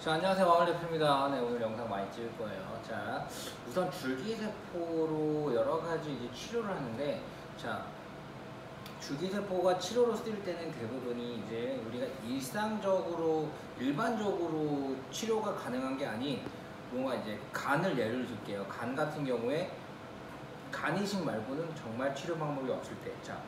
자, 안녕하세요. 왕을 대표입니다. 네, 오늘 영상 많이 찍을 거예요. 자, 우선 줄기세포로 여러 가지 이제 치료를 하는데, 자, 줄기세포가 치료로 쓰일 때는 대부분이 이제 우리가 일반적으로 치료가 가능한 게 아닌, 뭔가 이제 간을 예를 들게요. 간 같은 경우에 간 이식 말고는 정말 치료 방법이 없을 때. 자,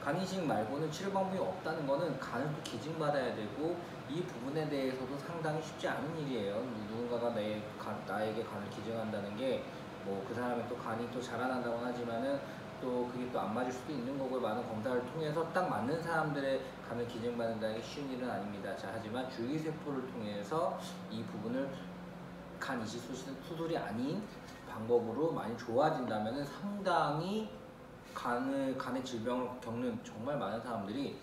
간 이식 말고는 치료 방법이 없다는 거는 간을 또 기증받아야 되고, 이 부분에 대해서도 상당히 쉽지 않은 일이에요. 누군가가 나에게 간을 기증한다는 게 뭐 그 사람의 또 간이 또 자라난다고 하지만은 또 그게 또 안 맞을 수도 있는 거고, 많은 검사를 통해서 딱 맞는 사람들의 간을 기증받는다는 게 쉬운 일은 아닙니다. 자, 하지만 줄기세포를 통해서 이 부분을 간 이식 수술이 아닌 방법으로 많이 좋아진다면 상당히 간의 질병을 겪는 정말 많은 사람들이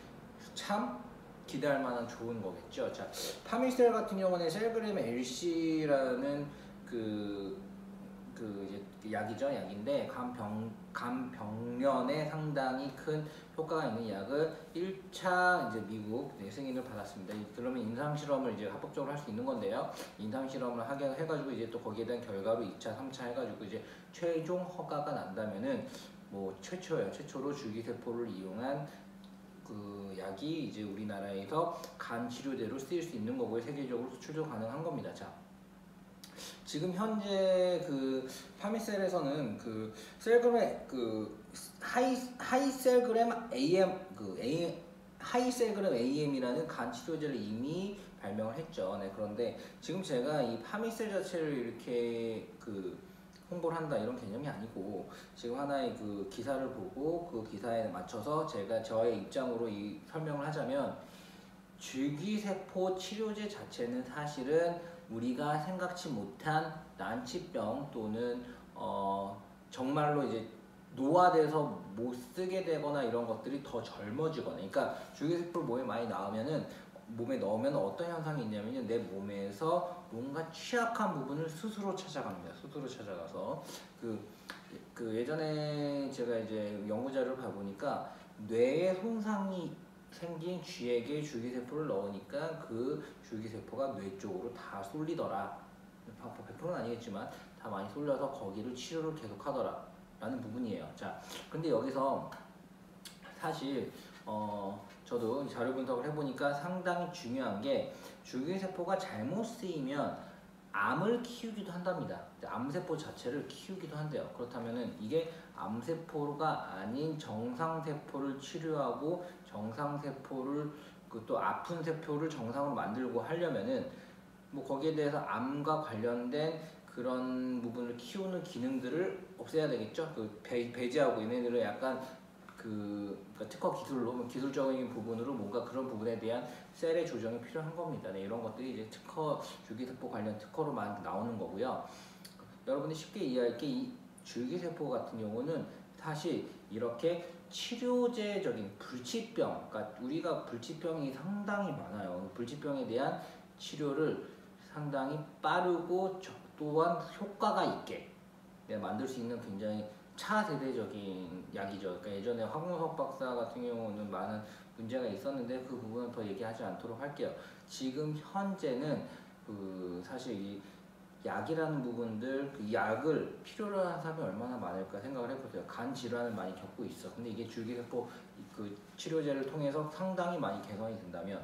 참 기대할 만한 좋은 거겠죠. 자, 파미셀 같은 경우는 셀그램 LC라는 이제 약이죠. 약인데 간병련에 상당히 큰 효과가 있는 약을 1차 이제 미국 승인을 받았습니다. 그러면 임상 실험을 이제 합법적으로 할 수 있는 건데요. 임상 실험을 하게 해가지고 이제 또 거기에 대한 결과로 2차, 3차 해가지고 이제 최종 허가가 난다면은 뭐 최초로 줄기세포를 이용한 그 약이 이제 우리나라에서 간 치료제로 쓰일 수 있는 거고요. 세계적으로 수출도 가능한 겁니다. 자, 지금 현재 그 파미셀에서는 그 셀그램 하이셀그램 AM이라는 간 치료제를 이미 발명을 했죠. 네, 그런데 지금 제가 이 파미셀 자체를 이렇게 홍보를 한다 이런 개념이 아니고, 지금 하나의 그 기사를 보고 그 기사에 맞춰서 제가 저의 입장으로 이 설명을 하자면, 줄기세포 치료제 자체는 사실은 우리가 생각지 못한 난치병 또는 정말로 이제 노화돼서 못 쓰게 되거나 이런 것들이 더 젊어지거나, 그러니까 줄기세포를 몸에 넣으면 어떤 현상이 있냐면요, 내 몸에서 뭔가 취약한 부분을 스스로 찾아갑니다. 스스로 찾아가서 예전에 제가 이제 연구 자료를 봐보니까, 뇌에 손상이 생긴 쥐에게 줄기세포를 넣으니까 그 줄기세포가 뇌 쪽으로 다 쏠리더라. 100%는 아니겠지만 다 많이 쏠려서 거기를 치료를 계속 하더라 라는 부분이에요. 자, 근데 여기서 사실 저도 자료 분석을 해보니까 상당히 중요한 게, 줄기세포가 잘못 쓰이면 암을 키우기도 한답니다. 암세포 자체를 키우기도 한대요. 그렇다면은 이게 암세포가 아닌 정상세포를 치료하고, 정상세포를 또 아픈 세포를 정상으로 만들고 하려면은 뭐 거기에 대해서 암과 관련된 그런 부분을 키우는 기능들을 없애야 되겠죠. 배제하고 얘네들은 약간 그러니까 특허 기술로, 기술적인 부분으로 뭔가 그런 부분에 대한 셀의 조정이 필요한 겁니다. 네, 이런 것들이 이제 줄기세포 관련 특허로만 나오는 거고요. 여러분이 쉽게 이해할 게, 이 줄기세포 같은 경우는 사실 이렇게 치료제적인 불치병, 그러니까 우리가 불치병이 상당히 많아요. 불치병에 대한 치료를 상당히 빠르고 또한 효과가 있게 만들 수 있는 굉장히 차세대적인 약이죠. 그러니까 예전에 황우석 박사 같은 경우는 많은 문제가 있었는데 그 부분은 더 얘기하지 않도록 할게요. 지금 현재는 사실 이 약이라는 부분들, 그 약을 필요로 하는 사람이 얼마나 많을까 생각을 해보세요. 간 질환을 많이 겪고 있어. 근데 이게 줄기세포 치료제를 통해서 상당히 많이 개선이 된다면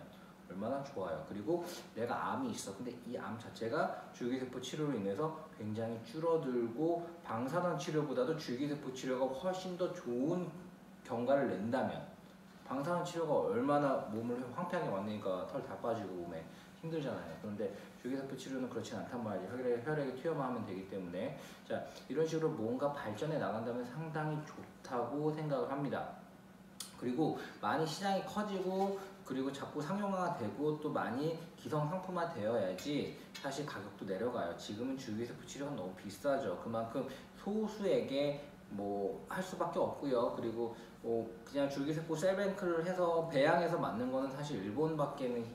얼마나 좋아요. 그리고 내가 암이 있어. 근데 이 암 자체가 줄기세포 치료로 인해서 굉장히 줄어들고, 방사선 치료보다도 줄기세포 치료가 훨씬 더 좋은 결과를 낸다면, 방사선 치료가 얼마나 몸을 황폐하게 만드니까 털 다 빠지고 몸에 힘들잖아요. 그런데 줄기세포 치료는 그렇지 않단 말이죠. 혈액이 투여만 하면 되기 때문에. 자, 이런 식으로 뭔가 발전해 나간다면 상당히 좋다고 생각을 합니다. 그리고 많이 시장이 커지고, 그리고 자꾸 상용화가 되고, 또 많이 기성 상품화 되어야지 사실 가격도 내려가요. 지금은 줄기세포 치료가 너무 비싸죠. 그만큼 소수에게 뭐 할 수밖에 없고요. 그리고 그냥 줄기세포 셀뱅크를 해서 배양해서 맞는 거는 사실 일본밖에는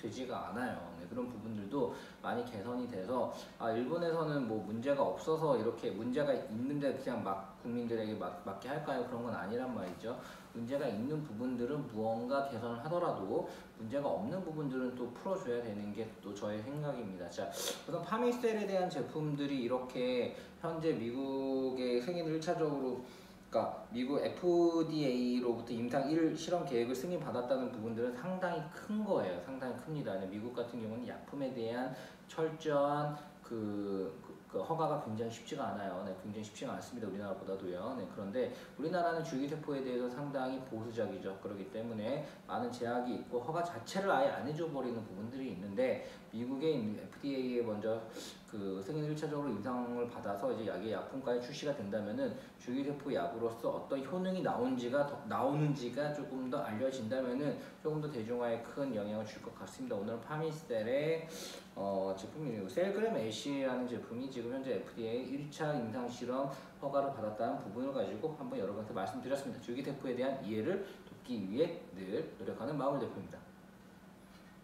되지가 않아요. 네, 그런 부분들도 많이 개선이 돼서, 일본에서는 뭐 문제가 없어서 이렇게 문제가 있는데 그냥 막 국민들에게 맞게 할까요? 그런 건 아니란 말이죠. 문제가 있는 부분들은 무언가 개선을 하더라도 문제가 없는 부분들은 또 풀어줘야 되는 게 또 저의 생각입니다. 자, 우선 파미셀에 대한 제품들이 이렇게 현재 미국의 승인을 1차적으로 그러니까 미국 FDA로부터 임상 1 실험 계획을 승인받았다는 부분들은 상당히 큰 거예요. 상당히 큽니다. 미국 같은 경우는 약품에 대한 철저한 그 허가가 굉장히 쉽지가 않아요. 네, 굉장히 쉽지가 않습니다. 우리나라보다도요. 네, 그런데 우리나라는 줄기세포에 대해서 상당히 보수적이죠. 그렇기 때문에 많은 제약이 있고 허가 자체를 아예 안 해줘 버리는 부분들이 있는데 미국의 FDA에 먼저 그 승인을 1차적으로 임상을 받아서 이제 약의 약품까지 출시가 된다면은 줄기세포 약으로서 어떤 효능이 나오는지가 조금 더 알려진다면은 조금 더 대중화에 큰 영향을 줄 것 같습니다. 오늘은 파미셀의 제품이에요. 셀그램 A라는 제품이 지금 현재 FDA 1차 임상 실험 허가를 받았다는 부분을 가지고 한번 여러분한테 말씀드렸습니다. 줄기세포에 대한 이해를 돕기 위해 늘 노력하는 마을 대표입니다.